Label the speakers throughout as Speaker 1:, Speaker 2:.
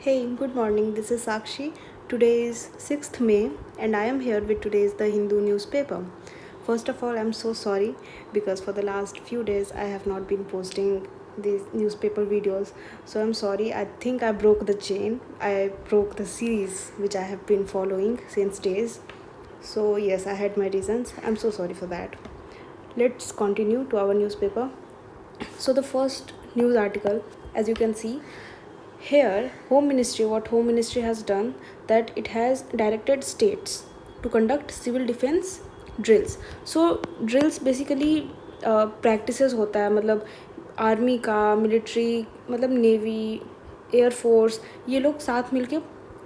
Speaker 1: Hey, good morning. This is Sakshi. Today is 6th May and I am here with today's The Hindu newspaper. First of all, I'm so sorry because for the last few days I have not been posting these newspaper videos. So I'm sorry. I think I broke the chain. I broke the series which I have been following since days. So yes, I had my reasons. I'm so sorry for that. Let's continue to our newspaper. So the first news article, as you can see here, what Home Ministry has done, that it has directed states to conduct civil defense drills. So drills basically practices होता है, मतलब army का, military, मतलब navy, air force, ये लोग साथ मिलके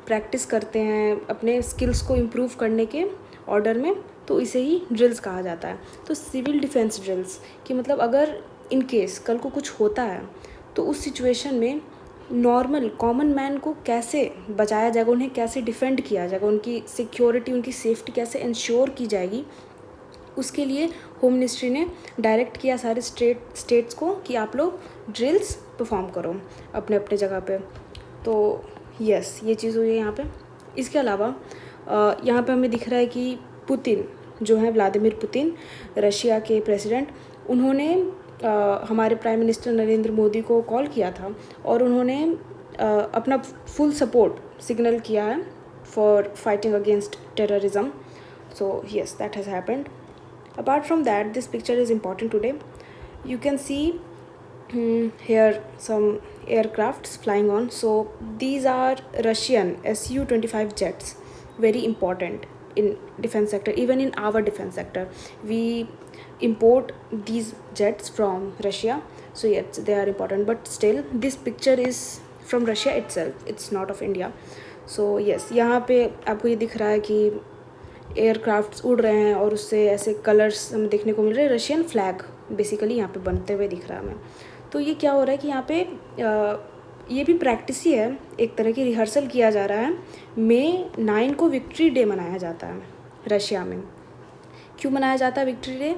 Speaker 1: practice करते हैं अपने स्किल्स को इम्प्रूव करने के ऑर्डर में, तो इसे ही ड्रिल्स कहा जाता है. तो सिविल डिफेंस ड्रिल्स कि मतलब अगर इन केस कल को कुछ होता है तो उस सिचुएशन में नॉर्मल कॉमन मैन को कैसे बचाया जाएगा, उन्हें कैसे डिफेंड किया जाएगा, उनकी सिक्योरिटी, उनकी सेफ्टी कैसे इंश्योर की जाएगी, उसके लिए होम मिनिस्ट्री ने डायरेक्ट किया सारे स्टेट्स को कि आप लोग ड्रिल्स परफॉर्म करो अपने अपने जगह पे. तो यस, ये चीज़ हुई है यहाँ पे. इसके अलावा यहाँ पे हमें दिख रहा है कि पुतिन जो है, व्लादिमीर पुतिन, रशिया के प्रेसिडेंट, उन्होंने हमारे प्राइम मिनिस्टर नरेंद्र मोदी को कॉल किया था और उन्होंने अपना फुल सपोर्ट सिग्नल किया है for fighting against terrorism. So yes, that has happened. Apart from that, this picture is important today. You can see here some aircrafts flying on. So these are Russian Su-25 jets, very important in defense sector. Even in our defense sector, we import these jets from Russia. So yes, they are important. But still, this picture is from Russia itself. It's not of India. So yes, यहाँ पे आपको ये दिख रहा है कि aircrafts उड़ रहे हैं और उससे ऐसे कलर्स हमें देखने को मिल रहे हैं. रशियन फ्लैग बेसिकली यहाँ पे बनते हुए दिख रहा है हमें. तो ये क्या हो रहा है कि यहाँ पे ये भी प्रैक्टिस ही है, एक तरह की रिहर्सल किया जा रहा है. मई 9 को विक्ट्री डे मनाया जाता है रशिया में. क्यों मनाया जाता है विक्ट्री डे?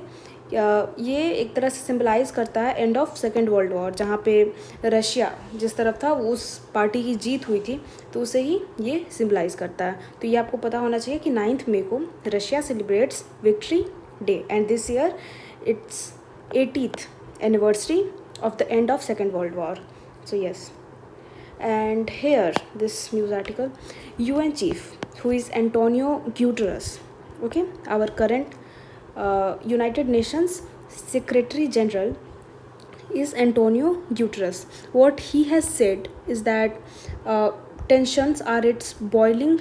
Speaker 1: ये एक तरह से सिंबलाइज़ करता है end of second world war, जहाँ पे रशिया जिस तरफ था उस पार्टी की जीत हुई थी, तो उसे ही ये सिंबलाइज़ करता है. तो ये आपको पता होना चाहिए कि 9 मई को Russia celebrates victory day and this year it's 80th anniversary of the end of second world war. So yes, and here this news article, UN chief who is Antonio Guterres, okay, our current United Nations Secretary General is Antonio Guterres. What he has said is that tensions are its boiling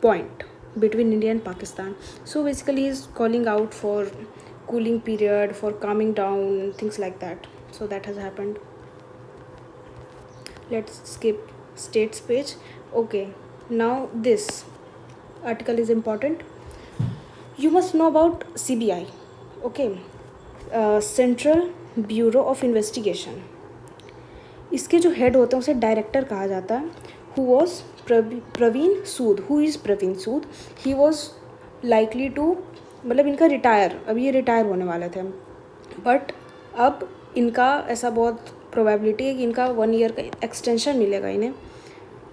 Speaker 1: point between India and Pakistan. So basically he is calling out for cooling period, for calming down, things like that. So that has happened. Let's skip states page. Okay, now this article is important. You must know about CBI, okay, Central Bureau of Investigation. इसके जो head होते हैं उसे director कहा जाता है. Who was Praveen Sood. Who is Praveen Sood? He was likely to, मतलब इनका रिटायर, अभी ये रिटायर होने वाले थे, बट अब इनका ऐसा बहुत प्रोबेबिलिटी है कि इनका 1 ईयर का एक्सटेंशन मिलेगा इन्हें,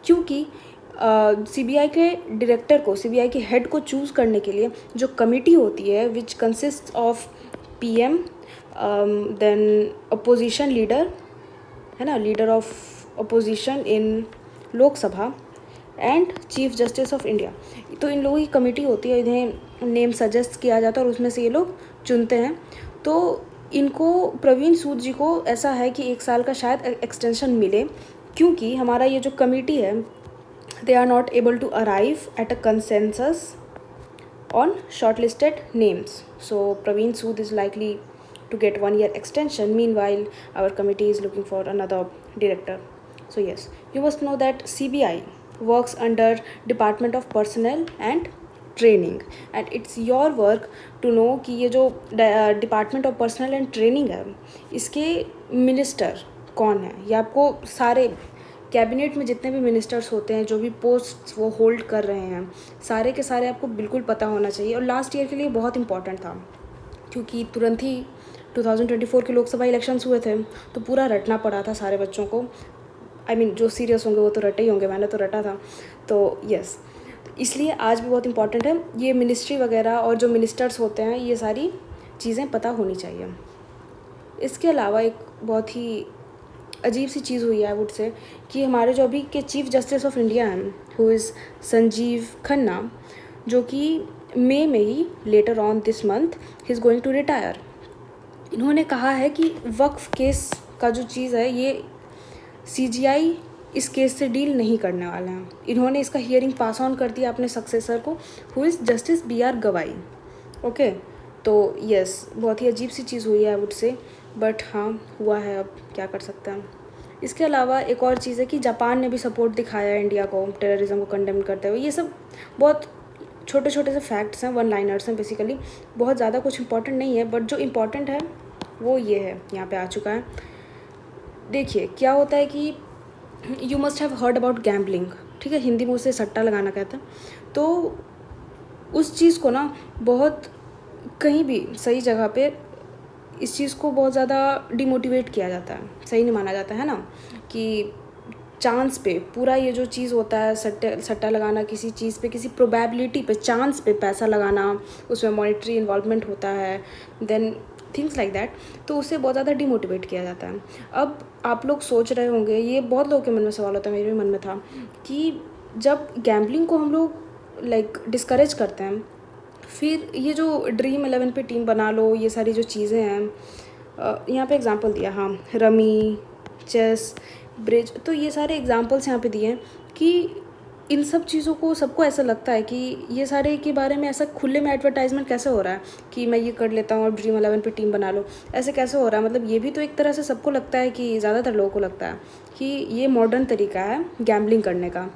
Speaker 1: क्योंकि सीबीआई के डायरेक्टर को, सीबीआई के हेड को चूज़ करने के लिए जो कमेटी होती है which consist of PM, then opposition leader, है ना, leader of opposition in Lok Sabha and chief justice of India. तो इन लोगों की कमेटी होती है, इन्हें नेम सजेस्ट किया जाता है और उसमें से ये लोग चुनते हैं. तो इनको, प्रवीण सूद जी को ऐसा है कि 1 साल का शायद एक्सटेंशन मिले, क्योंकि हमारा ये जो कमेटी है, they are not able to arrive at a consensus on shortlisted names. So Praveen Sood is likely to get 1 year extension. Meanwhile, our committee is looking for another director. So yes, you must know that CBI works under Department of Personnel and Training, and it's your work to know कि ये जो Department of Personnel and Training है, इसके minister कौन है. ये आपको सारे कैबिनेट में जितने भी मिनिस्टर्स होते हैं, जो भी पोस्ट वो होल्ड कर रहे हैं, सारे के सारे आपको बिल्कुल पता होना चाहिए. और लास्ट ईयर के लिए बहुत इंपॉर्टेंट था, क्योंकि तुरंत ही 2024 के लोकसभा इलेक्शंस हुए थे, तो पूरा रटना पड़ा था सारे बच्चों को. आई मीन जो सीरियस होंगे वो तो रटे ही होंगे, मैंने तो रटा था। तो यस, इसलिए आज भी बहुत इंपॉर्टेंट है ये मिनिस्ट्री वगैरह और जो मिनिस्टर्स होते हैं ये सारी चीज़ें पता होनी चाहिए। इसके अलावा एक बहुत ही अजीब सी चीज़ हुई है आई वुड से, कि हमारे जो अभी के चीफ जस्टिस ऑफ इंडिया हैं हु इज़ संजीव खन्ना, जो कि मई में ही लेटर ऑन दिस मंथ ही इज़ गोइंग टू रिटायर। इन्होंने कहा है कि वक्फ केस का जो चीज़ है ये CGI इस केस से डील नहीं करने वाले हैं। इन्होंने इसका हियरिंग पास ऑन कर दिया अपने सक्सेसर को, हु इज़ जस्टिस BR गवाई। ओके, तो यस, बहुत ही अजीब सी चीज़ हुई है आई वुड से, बट हाँ हुआ है, अब क्या कर सकते हैं। इसके अलावा एक और चीज़ है कि जापान ने भी सपोर्ट दिखाया है इंडिया को टेररिज्म को कंडेम करते हुए। ये सब बहुत छोटे छोटे से फैक्ट्स हैं, वन लाइनर्स हैं बेसिकली, बहुत ज़्यादा कुछ इंपॉर्टेंट नहीं है, बट जो इम्पॉर्टेंट है वो ये है, यहाँ पे आ चुका है। देखिए क्या होता है कि you must have heard about gambling, ठीक है, हिंदी में उसे सट्टा लगाना कहते हैं। तो उस चीज़ को ना बहुत कहीं भी सही जगह पे इस चीज़ को बहुत ज़्यादा डिमोटिवेट किया जाता है, सही नहीं माना जाता है ना, कि चांस पे पूरा ये जो चीज़ होता है सट्टा लगाना किसी चीज़ पे, किसी प्रोबेबिलिटी पे, चांस पे पैसा लगाना, उसमें मॉनेटरी इन्वॉल्वमेंट होता है, देन थिंग्स लाइक दैट, तो उससे बहुत ज़्यादा डिमोटिवेट किया जाता है। अब आप लोग सोच रहे होंगे, ये बहुत लोगों के मन में सवाल होता है, मेरे भी मन में था, कि जब गैम्बलिंग को हम लोग लाइक डिस्करेज करते हैं, फिर ये जो Dream11 पे टीम बना लो, ये सारी जो चीज़ें हैं, यहाँ पे एग्जांपल दिया, हाँ रमी, चेस, ब्रिज, तो ये सारे एग्जांपल्स यहाँ पे दिए हैं कि इन सब चीज़ों को सबको ऐसा लगता है कि ये सारे के बारे में ऐसा खुले में एडवर्टाइजमेंट कैसे हो रहा है कि मैं ये कर लेता हूँ और Dream11 पे टीम बना लो, ऐसे कैसे हो रहा है। मतलब ये भी तो एक तरह से सबको लगता है, कि ज़्यादातर लोगों को लगता है कि ये मॉडर्न तरीका है गैम्बलिंग करने का,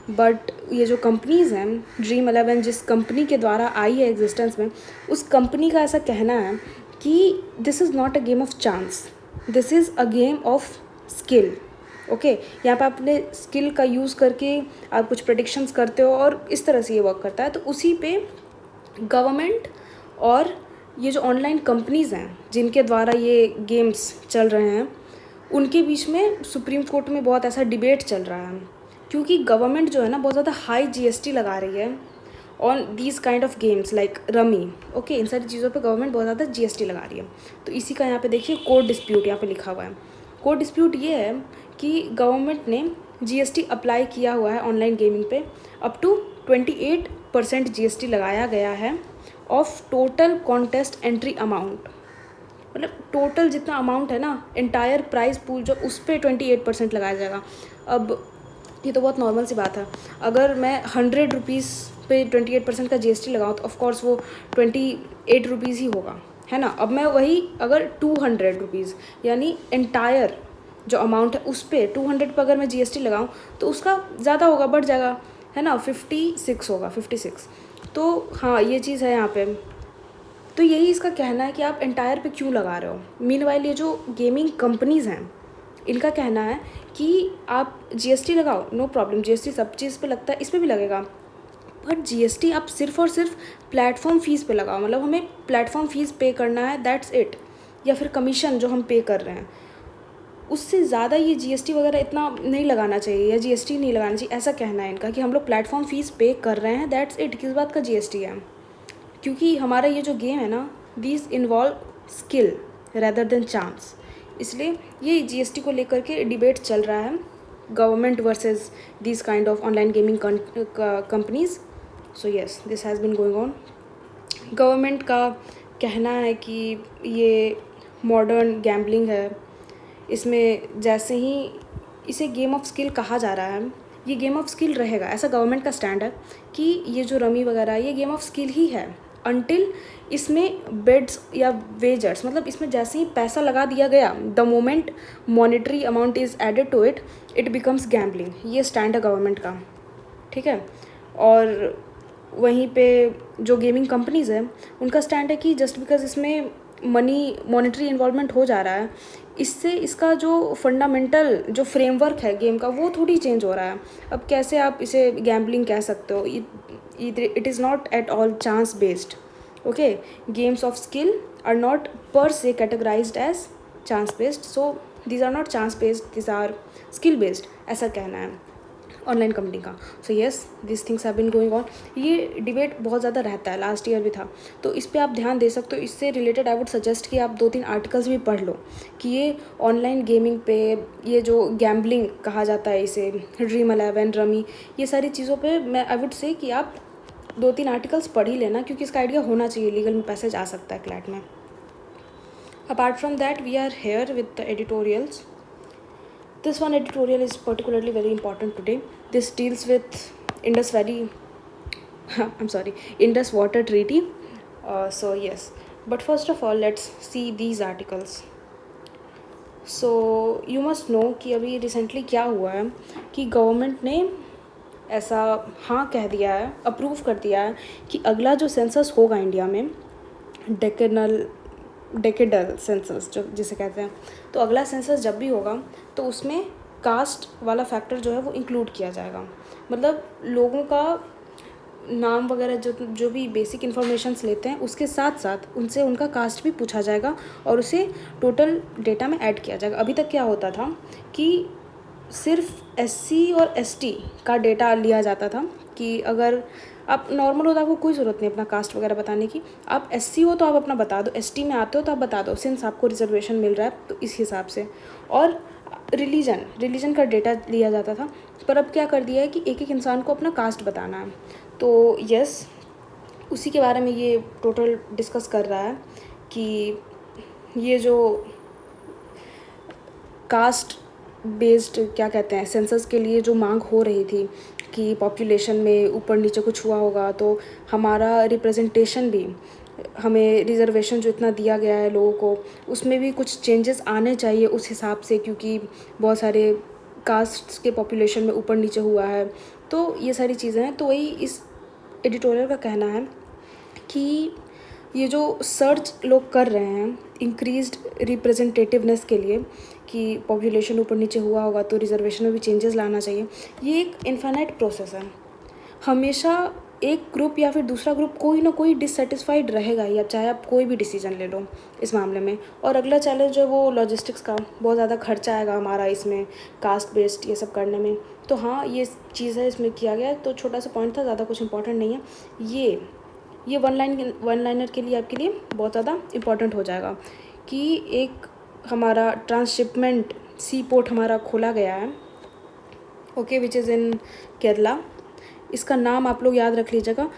Speaker 1: बट ये जो कंपनीज़ हैं Dream11 जिस कंपनी के द्वारा आई है एग्जिस्टेंस में, उस कंपनी का ऐसा कहना है कि this is not a game of chance, this is a game of skill. Okay, यहाँ पे अपने स्किल का यूज़ करके आप कुछ प्रेडिक्शंस करते हो और इस तरह से ये वर्क करता है। तो उसी पे गवर्नमेंट और ये जो ऑनलाइन कंपनीज़ हैं जिनके द्वारा ये गेम्स चल रहे हैं, उनके बीच में सुप्रीम कोर्ट में बहुत ऐसा डिबेट चल रहा है, क्योंकि गवर्नमेंट जो है ना बहुत ज़्यादा हाई GST लगा रही है on these kind of games like rummy. Okay, इन सारी चीज़ों पे गवर्नमेंट बहुत ज़्यादा GST लगा रही है। तो इसी का यहाँ पे देखिए कोर्ट डिस्प्यूट यहाँ पे लिखा हुआ है। कोर्ट डिस्प्यूट ये है कि गवर्नमेंट ने GST अप्लाई किया हुआ है ऑनलाइन गेमिंग पे, अप टू 28% GST लगाया गया है of total contest entry amount. मतलब टोटल जितना अमाउंट है ना, एंटायर प्राइस पूल जो, उस पर 28% लगाया जाएगा। अब ये तो बहुत नॉर्मल सी बात है, अगर मैं 100 रुपीज़ पे 28% का GST लगाऊँ तो ऑफकोर्स वो 28 रुपीज़ ही होगा, है ना। अब मैं वही अगर 200 रुपीज़ यानी एंटायर जो अमाउंट है उस पर 200 पर अगर मैं GST लगाऊँ तो उसका ज़्यादा होगा, बढ़ जाएगा, है ना, 56 होगा, 56। तो हाँ ये चीज़ है यहाँ पे। तो यही इसका कहना है कि आप एंटायर पे क्यों लगा रहे हो। मीनवाइल ये जो गेमिंग कंपनीज़ हैं इनका कहना है कि आप GST लगाओ, नो प्रॉब्लम, GST सब चीज़ पे लगता है, इस पर भी लगेगा, बट GST आप सिर्फ और सिर्फ प्लेटफॉर्म फ़ीस पे लगाओ। मतलब हमें प्लेटफॉर्म फ़ीस पे करना है, दैट्स इट, या फिर कमीशन जो हम पे कर रहे हैं उससे ज़्यादा ये GST वगैरह इतना नहीं लगाना चाहिए, या GST नहीं लगाना चाहिए, ऐसा कहना है इनका, कि हम लोग प्लेटफॉर्म फ़ीस पे कर रहे हैं, दैट्स इट, किस बात का GST है। क्योंकि हमारा ये जो गेम है ना, this involve skill rather than chance, इसलिए ये GST को लेकर के डिबेट चल रहा है, government versus this kind of online gaming companies. So yes, this has been going on. Government का कहना है कि ये मॉडर्न गैम्बलिंग है, इसमें जैसे ही इसे गेम ऑफ स्किल कहा जा रहा है, ये गेम ऑफ स्किल रहेगा, ऐसा गवर्नमेंट का स्टैंड है कि ये जो रमी वगैरह ये गेम ऑफ स्किल ही है, अनटिल इसमें बेड्स या वेजर्स, मतलब इसमें जैसे ही पैसा लगा दिया गया, the moment monetary amount is added to it, it becomes gambling. ये स्टैंड है गवर्नमेंट का, ठीक है। और वहीं पे जो गेमिंग कंपनीज़ है उनका स्टैंड है कि जस्ट बिकॉज इसमें मॉनेटरी इन्वॉल्वमेंट हो जा रहा है, इससे इसका जो फंडामेंटल जो फ्रेमवर्क है गेम का वो थोड़ी चेंज हो रहा है। अब कैसे आप इसे गैम्बलिंग कह सकते हो, it is not at all chance based. Okay, games of skill are not per se categorised as chance based, so these are not chance based, these are skill based, ऐसा कहना है ऑनलाइन कंपनी का। So yes, this things have been going on. ये debate बहुत ज़्यादा रहता है, last year भी था, तो इस पे आप ध्यान दे सकते हो। इससे रिलेटेड आई वुड सजेस्ट कि आप 2-3 आर्टिकल्स भी पढ़ लो कि ये ऑनलाइन गेमिंग पे, ये जो गैम्बलिंग कहा जाता है इसे, ड्रीम11, रमी, ये सारी चीज़ों पे मैं आई वुड से कि आप 2-3 आर्टिकल्स पढ़ ही लेना, क्योंकि इसका आइडिया होना चाहिए, लीगल में पैसे जा सकता है क्लैट में। Apart from that we are here with the editorials. This one editorial is particularly very important today. This deals with Indus Valley, I'm sorry, Indus Water Treaty. So yes, but first of all, let's see these articles. So you must know कि अभी recently क्या हुआ है कि government ने ऐसा हाँ कह दिया है, अप्रूव कर दिया है कि अगला जो सेंसस होगा इंडिया में, डेकेडल सेंसस जो जिसे कहते हैं, तो अगला सेंसस जब भी होगा तो उसमें कास्ट वाला फैक्टर जो है वो इंक्लूड किया जाएगा। मतलब लोगों का नाम वगैरह जो भी बेसिक इन्फॉर्मेशंस लेते हैं उसके साथ साथ उनसे उनका कास्ट भी पूछा जाएगा और उसे टोटल डेटा में ऐड किया जाएगा। अभी तक क्या होता था कि सिर्फ एससी और एसटी का डेटा लिया जाता था कि अगर आप नॉर्मल हो तो आपको कोई ज़रूरत नहीं अपना कास्ट वगैरह बताने की, आप एससी हो तो आप अपना बता दो, एसटी में आते हो तो आप बता दो, सिंस आपको रिजर्वेशन मिल रहा है तो इस हिसाब से। और रिलीजन का डेटा लिया जाता था, पर अब क्या कर दिया है कि एक एक इंसान को अपना कास्ट बताना है। तो यस, उसी के बारे में ये टोटल डिस्कस कर रहा है कि ये जो कास्ट बेस्ड क्या कहते हैं सेंसस के लिए जो मांग हो रही थी कि पॉपुलेशन में ऊपर नीचे कुछ हुआ होगा तो हमारा रिप्रेजेंटेशन भी, हमें रिजर्वेशन जो इतना दिया गया है लोगों को उसमें भी कुछ चेंजेस आने चाहिए उस हिसाब से, क्योंकि बहुत सारे कास्ट के पॉपुलेशन में ऊपर नीचे हुआ है। तो ये सारी चीज़ें हैं। तो वही इस एडिटोरियल का कहना है कि ये जो सर्च लोग कर रहे हैं इंक्रीज्ड रिप्रेजेंटेटिवनेस के लिए कि पॉपुलेशन ऊपर नीचे हुआ होगा तो रिजर्वेशन में भी चेंजेस लाना चाहिए, ये एक इनफाइनाइट प्रोसेस है। हमेशा एक ग्रुप या फिर दूसरा ग्रुप कोई ना कोई डिससेटिस्फाइड रहेगा ही, अब चाहे आप कोई भी डिसीजन ले लो इस मामले में। और अगला चैलेंज जो है वो लॉजिस्टिक्स का, बहुत ज़्यादा खर्चा आएगा हमारा इसमें कास्ट बेस्ड ये सब करने में। तो हाँ, ये चीज़ है इसमें किया गया, तो छोटा सा पॉइंट था, ज़्यादा कुछ इंपॉर्टेंट नहीं है। ये वन लाइनर के लिए आपके लिए बहुत ज़्यादा इम्पॉर्टेंट हो जाएगा कि एक हमारा ट्रांसशिपमेंट सी पोर्ट हमारा खोला गया है, okay, which is in Kerala. इसका नाम आप लोग याद रख लीजिएगा,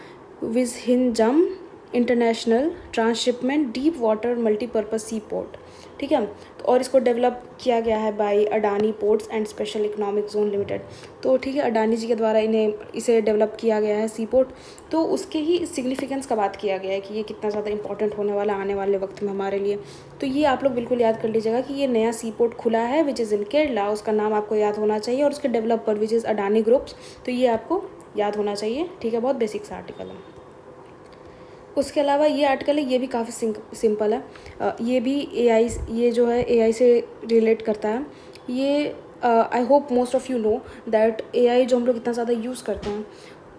Speaker 1: Vizhinjam international transshipment deep water multipurpose sea port, ठीक है। तो और इसको डेवलप किया गया है by Adani ports and special economic zone limited. तो ठीक है, अडानी जी के द्वारा इसे डेवलप किया गया है सी पोर्ट। तो उसके ही सिग्निफिकेंस का बात किया गया है कि ये कितना ज़्यादा इंपॉर्टेंट होने वाला आने वाले वक्त में हमारे लिए। तो ये आप लोग बिल्कुल याद कर लीजिएगा कि ये नया सी पोर्ट खुला है विच इज़ इन केरला, उसका नाम आपको याद होना चाहिए, और उसके developer which is Adani groups. तो ये आपको याद होना चाहिए, ठीक है। बहुत बेसिक सा आर्टिकल है। उसके अलावा ये आर्टिकल है, ये भी काफ़ी सिंपल है। ये भी एआई, ये जो है एआई से रिलेट करता है। ये I hope most of you know that AI जो हम लोग इतना ज़्यादा यूज़ करते हैं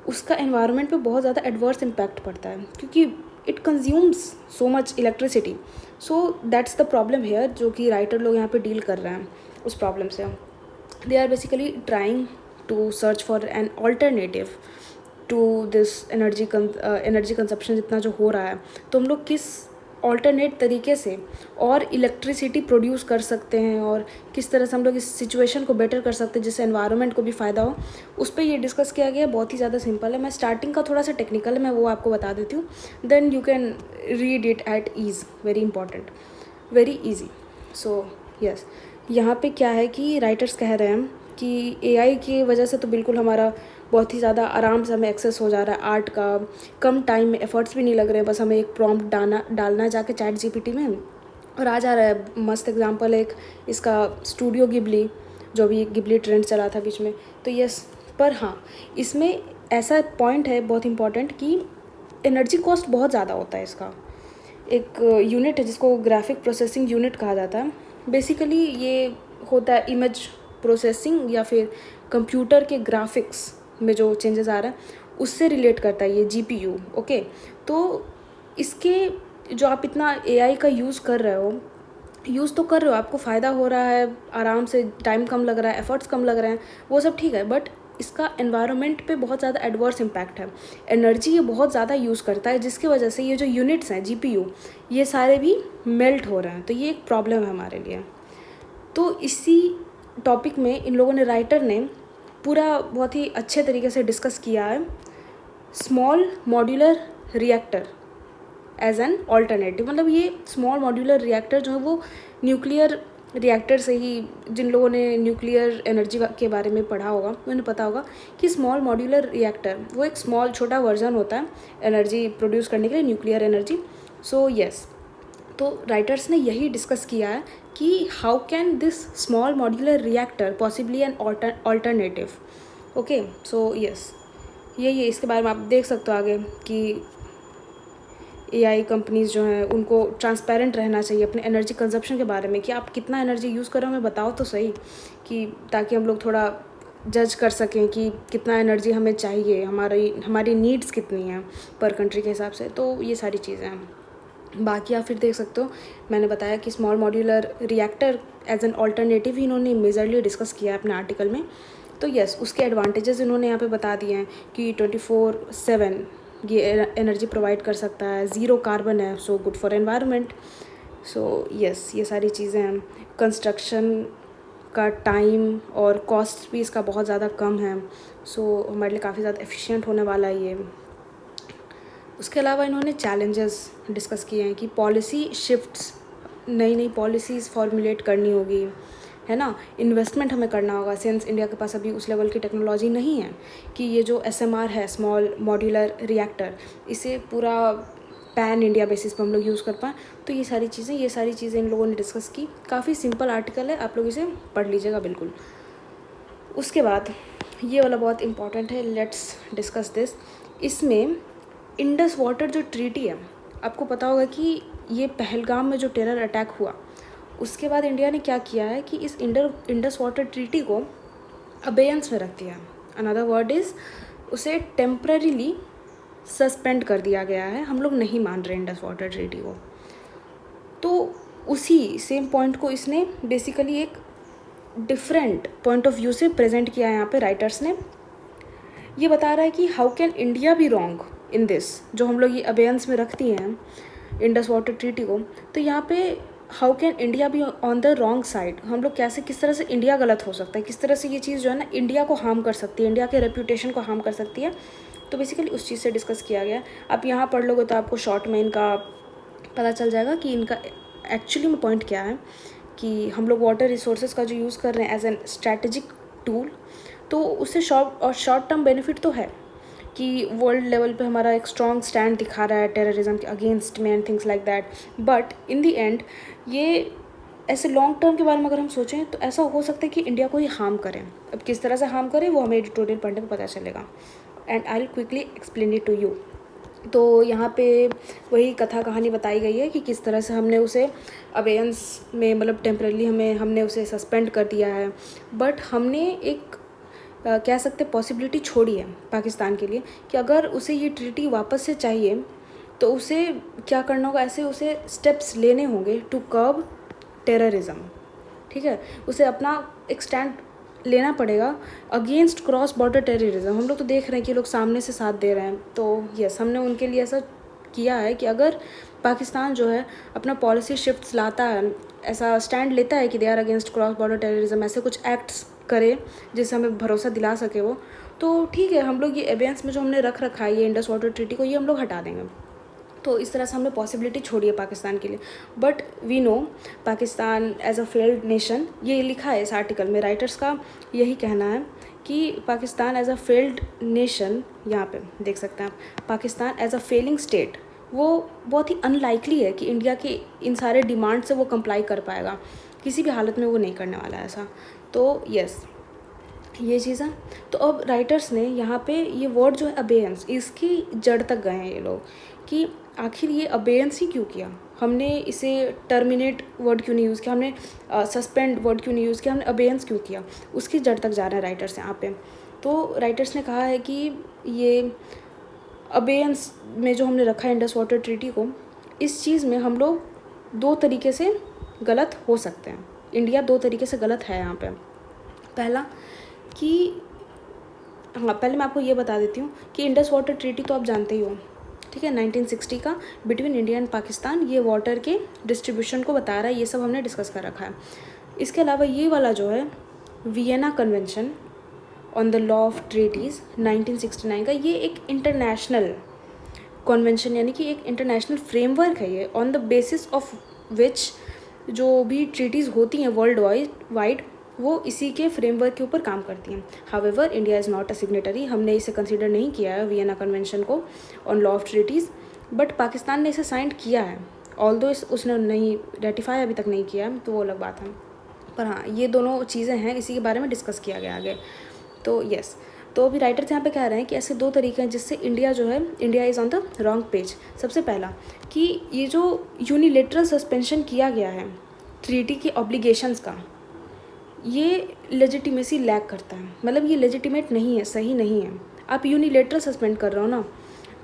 Speaker 1: उसका एनवायरनमेंट पे बहुत ज़्यादा एडवर्स इम्पैक्ट पड़ता है, क्योंकि it consumes so much electricity. So that's the problem here, जो कि राइटर लोग यहाँ पे डील कर रहे हैं उस प्रॉब्लम से। They are basically trying to search for an alternative to this energy consumption जितना जो हो रहा है। तो हम लोग किस ऑल्टरनेट तरीके से और इलेक्ट्रिसिटी प्रोड्यूस कर सकते हैं और किस तरह से हम लोग इस सिचुएशन को बेटर कर सकते हैं जिससे एनवायरनमेंट को भी फ़ायदा हो, उस पर ये डिस्कस किया गया। बहुत ही ज़्यादा सिंपल है। मैं स्टार्टिंग का थोड़ा सा टेक्निकल है, मैं वो आपको बता देती हूँ, then you can read it at ease, very important, very easy. So yes, यहाँ पे क्या है कि राइटर्स कह रहे हैं कि एआई की वजह से तो बिल्कुल हमारा बहुत ही ज़्यादा आराम से हमें एक्सेस हो जा रहा है आर्ट का, कम टाइम में, एफर्ट्स भी नहीं लग रहे हैं, बस हमें एक प्रॉम्प्ट डालना है जाके चैट जीपीटी में और आ जा रहा है। मस्त एग्जांपल एक इसका स्टूडियो गिबली, जो भी गिबली ट्रेंड चला था बीच में। तो यस, पर हाँ, इसमें ऐसा पॉइंट है बहुत इंपॉर्टेंट कि एनर्जी कॉस्ट बहुत ज़्यादा होता है इसका। एक यूनिट है जिसको ग्राफिक प्रोसेसिंग यूनिट कहा जाता है। बेसिकली ये होता है इमेज प्रोसेसिंग या फिर कंप्यूटर के ग्राफिक्स में जो चेंजेस आ रहा है उससे रिलेट करता है ये जीपीयू, ओके। तो इसके जो आप इतना एआई का यूज़ कर रहे हो यूज़ तो कर रहे हो, आपको फ़ायदा हो रहा है, आराम से टाइम कम लग रहा है, एफर्ट्स कम लग रहे हैं, वो सब ठीक है, बट इसका एनवायरनमेंट पे बहुत ज़्यादा एडवर्स इम्पैक्ट है। एनर्जी ये बहुत ज़्यादा यूज़ करता है, जिसकी वजह से ये जो यूनिट्स हैं जीपीयू, ये सारे भी मेल्ट हो रहे हैं, तो ये एक प्रॉब्लम है हमारे लिए। तो इसी टॉपिक में इन लोगों ने, राइटर ने पूरा बहुत ही अच्छे तरीके से डिस्कस किया है small modular reactor as an alternative. मतलब ये स्मॉल मॉड्यूलर रिएक्टर जो है वो न्यूक्लियर रिएक्टर से ही, जिन लोगों ने न्यूक्लियर एनर्जी के बारे में पढ़ा होगा उन्हें पता होगा कि स्मॉल मॉड्यूलर रिएक्टर वो एक स्मॉल छोटा वर्जन होता है एनर्जी प्रोड्यूस करने के लिए, न्यूक्लियर एनर्जी। सो यस, तो राइटर्स ने यही डिस्कस किया है कि how can this small modular reactor possibly an alternative. Okay, so yes, ये इसके बारे में आप देख सकते हो आगे कि एआई कंपनीज़ जो हैं उनको ट्रांसपेरेंट रहना चाहिए अपने एनर्जी कंजप्शन के बारे में, कि आप कितना एनर्जी यूज़ कर रहे हो हमें बताओ तो सही, कि ताकि हम लोग थोड़ा जज कर सकें कि कितना एनर्जी हमें चाहिए, हमारी नीड्स कितनी हैं पर कंट्री के हिसाब से। तो ये सारी चीज़ें हैं। बाकी आप फिर देख सकते हो, मैंने बताया कि small modular reactor as an alternative ही इन्होंने मेजरली डिस्कस किया है अपने आर्टिकल में। तो यस, उसके एडवांटेजेस इन्होंने यहाँ पे बता दिए हैं कि 24/7 ये एनर्जी प्रोवाइड कर सकता है, ज़ीरो कार्बन है, so good for environment. So yes, ये सारी चीज़ें हैं। कंस्ट्रक्शन का टाइम और कॉस्ट भी इसका बहुत ज़्यादा कम है, सो हमारे लिए काफ़ी ज़्यादा एफिशिएंट होने वाला है ये। उसके अलावा इन्होंने चैलेंजेस डिस्कस किए हैं कि पॉलिसी शिफ्ट्स, नई नई पॉलिसीज़ फॉर्मुलेट करनी होगी, है ना, इन्वेस्टमेंट हमें करना होगा, सिंस इंडिया के पास अभी उस लेवल की टेक्नोलॉजी नहीं है कि ये जो एसएमआर है, स्मॉल मॉड्यूलर रिएक्टर, इसे पूरा पैन इंडिया बेसिस पर हम लोग यूज़ कर पाएँ। तो ये सारी चीज़ें इन लोगों ने डिस्कस की। काफ़ी सिंपल आर्टिकल है, आप लोग इसे पढ़ लीजिएगा बिल्कुल। उसके बाद ये वाला बहुत इंपॉर्टेंट है, लेट्स डिस्कस दिस। इसमें इंडस वाटर जो ट्रीटी है, आपको पता होगा कि ये पहलगाम में जो टेरर अटैक हुआ, उसके बाद इंडिया ने क्या किया है कि इस इंडस वाटर ट्रीटी को अबेयंस में रख दिया है। अनदर वर्ड इज़, उसे टेम्पररीली सस्पेंड कर दिया गया है, हम लोग नहीं मान रहे इंडस वाटर ट्रीटी को। तो उसी सेम पॉइंट को इसने बेसिकली एक डिफरेंट पॉइंट ऑफ व्यू से प्रेजेंट किया है यहाँ पे राइटर्स ने। ये बता रहा है कि how can India be wrong in this, जो हम लोग ये अबेयंस में रख दिए हैं इंडस वाटर ट्रीटी को। तो यहाँ पे how can India be on the wrong side, हम लोग कैसे, किस तरह से इंडिया गलत हो सकता है, किस तरह से ये चीज़ जो है ना इंडिया को हार्म कर सकती है, इंडिया के रेप्यूटेशन को हार्म कर सकती है। तो बेसिकली उस चीज़ से डिस्कस किया गया। आप यहाँ पढ़ लोगे तो आपको शॉर्ट में इनका पता चल जाएगा कि इनका एक्चुअली में पॉइंट क्या है, कि हम लोग वाटर रिसोर्सेज का जो यूज़ कर रहे हैं एज एन स्ट्रैटेजिक टूल, तो उससे शॉर्ट टर्म बेनिफिट तो है कि वर्ल्ड लेवल पे हमारा एक स्ट्रॉन्ग स्टैंड दिखा रहा है टेररिज्म के अगेंस्ट में and things like that. But in the and ये ऐसे लॉन्ग टर्म के बारे में अगर हम सोचें तो ऐसा हो सकता है कि इंडिया को ही हार्म करें। अब किस तरह से हार्म करें वो हमें एडिटोरियल पढ़ने में पता चलेगा, and I will quickly explain it to you. तो यहाँ पे वही कथा कहानी बताई गई है कि किस तरह से हमने उसे अबेयंस में, मतलब टेम्परली हमने उसे सस्पेंड कर दिया है, बट हमने एक कह सकते पॉसिबिलिटी छोड़ी है पाकिस्तान के लिए कि अगर उसे ये ट्रीटी वापस से चाहिए तो उसे क्या करना होगा, ऐसे उसे स्टेप्स लेने होंगे टू कर्ब टेररिज्म। ठीक है, उसे अपना एक स्टैंड लेना पड़ेगा अगेंस्ट क्रॉस बॉर्डर टेररिज्म। हम लोग तो देख रहे हैं कि लोग सामने से साथ दे रहे हैं, तो यस, हमने उनके लिए ऐसा किया है कि अगर पाकिस्तान जो है अपना पॉलिसी शिफ्ट्स लाता है, ऐसा स्टैंड लेता है कि they are against cross border terrorism, ऐसे कुछ एक्ट्स करे जिससे हमें भरोसा दिला सके वो, तो ठीक है, हम लोग ये एबेंस में जो हमने रख रखा है ये इंडस वाटर ट्रीटी को, ये हम लोग हटा देंगे। तो इस तरह से हमने पॉसिबिलिटी छोड़ी है पाकिस्तान के लिए। But we know Pakistan as a failed nation, ये लिखा है इस आर्टिकल में, राइटर्स का यही कहना है कि Pakistan as a failed nation, यहाँ पे देख सकते हैं आप, Pakistan as a failing state, वो बहुत ही अनलाइकली है कि इंडिया के इन सारे डिमांड से वो कंप्लाई कर पाएगा, किसी भी हालत में वो नहीं करने वाला है ऐसा। तो यस, ये चीज़ है। तो अब राइटर्स ने यहाँ पे ये वर्ड जो है अबेयंस, इसकी जड़ तक गए हैं ये लोग कि आखिर ये अबेयंस ही क्यों किया, हमने इसे टर्मिनेट वर्ड क्यों नहीं यूज़ किया, हमने सस्पेंड वर्ड क्यों नहीं यूज़ किया, हमने अबेयंस क्यों किया, उसकी जड़ तक जा रहे हैं राइटर्स यहाँ पे। तो राइटर्स ने कहा है कि ये अबेयंस में जो हमने रखा है इंडस वाटर ट्रीटी को, इस चीज़ में हम लोग दो तरीके से गलत हो सकते हैं। इंडिया 2 तरीके से गलत है यहाँ पे। पहला कि हाँ, पहले मैं आपको ये बता देती हूँ कि इंडस वाटर ट्रीटी तो आप जानते ही हो, ठीक है, 1960 का बिटवीन इंडिया एंड पाकिस्तान, ये वाटर के डिस्ट्रीब्यूशन को बता रहा है, ये सब हमने डिस्कस कर रखा है। इसके अलावा ये वाला जो है Vienna convention on the law of treaties 1969 का, ये एक इंटरनेशनल कन्वेंशन यानी कि एक इंटरनेशनल फ्रेमवर्क है ये, on the basis of which जो भी ट्रीटीज़ होती हैं वर्ल्ड वाइड वो इसी के फ्रेमवर्क के ऊपर काम करती हैं। However India is not a signatory, हमने इसे कंसिडर नहीं किया है वियना कन्वेंशन को on law of treaties, but Pakistan ने इसे साइन किया है, ऑल्दो उसने नहीं रेटिफाई अभी तक नहीं किया है, तो वो अलग बात है। पर हाँ, ये दोनों चीज़ें हैं, इसी के बारे में डिस्कस किया गया आगे। तो यस, तो अभी राइटर्स यहाँ पे कह रहे हैं कि ऐसे 2 तरीके हैं जिससे इंडिया जो है, India is on the wrong page. सबसे पहला कि ये जो यूनिलेटरल सस्पेंशन किया गया है ट्रीटी के ऑब्लिगेशंस का, ये लेजिटिमेसी लैक करता है, मतलब ये लेजिटिमेट नहीं है, सही नहीं है। आप यूनिलेटरल सस्पेंड कर रहे हो ना,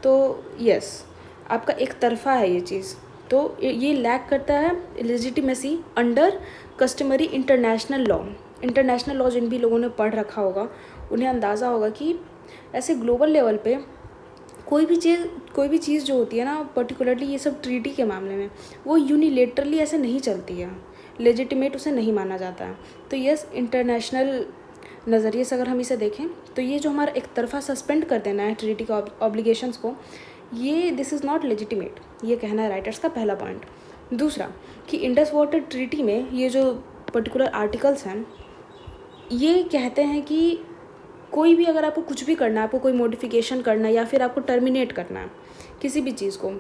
Speaker 1: तो यस आपका एक तरफा है ये चीज़, तो ये लैक करता है legitimacy under customary international law. International law जिन भी लोगों ने पढ़ रखा होगा उन्हें अंदाज़ा होगा कि ऐसे ग्लोबल लेवल पे कोई भी चीज़ जो होती है ना, पर्टिकुलरली ये सब ट्रीटी के मामले में, वो यूनिलेटरली ऐसे नहीं चलती है, लेजिटिमेट उसे नहीं माना जाता है। तो यस, इंटरनेशनल नज़रिए से अगर हम इसे देखें तो ये जो हमारा एक तरफा सस्पेंड कर देना है ट्रीटी के ऑब्लिगेशंस को, ये दिस इज़ नॉट लेजिटिमेट, ये कहना है राइटर्स का पहला पॉइंट। दूसरा कि इंडस वाटर ट्रीटी में ये जो पर्टिकुलर आर्टिकल्स हैं ये कहते हैं कि कोई भी अगर आपको कुछ भी करना है, आपको कोई मॉडिफिकेशन करना है या फिर आपको टर्मिनेट करना है किसी भी चीज़ को,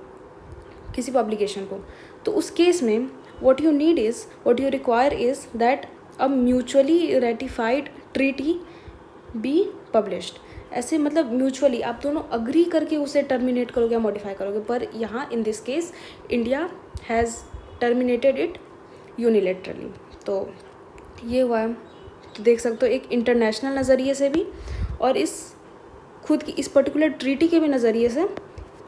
Speaker 1: किसी भी ऑब्लिगेशन को, तो उस केस में what you require is that a mutually ratified treaty be published। ऐसे मतलब म्यूचुअली आप दोनों अग्री करके उसे टर्मिनेट करोगे या मॉडिफाई करोगे, पर यहाँ in this case India has terminated it unilaterally. तो ये हुआ है, तो देख सकते हो एक इंटरनेशनल नज़रिए से भी और इस खुद की इस पर्टिकुलर ट्रीटी के भी नज़रिए से,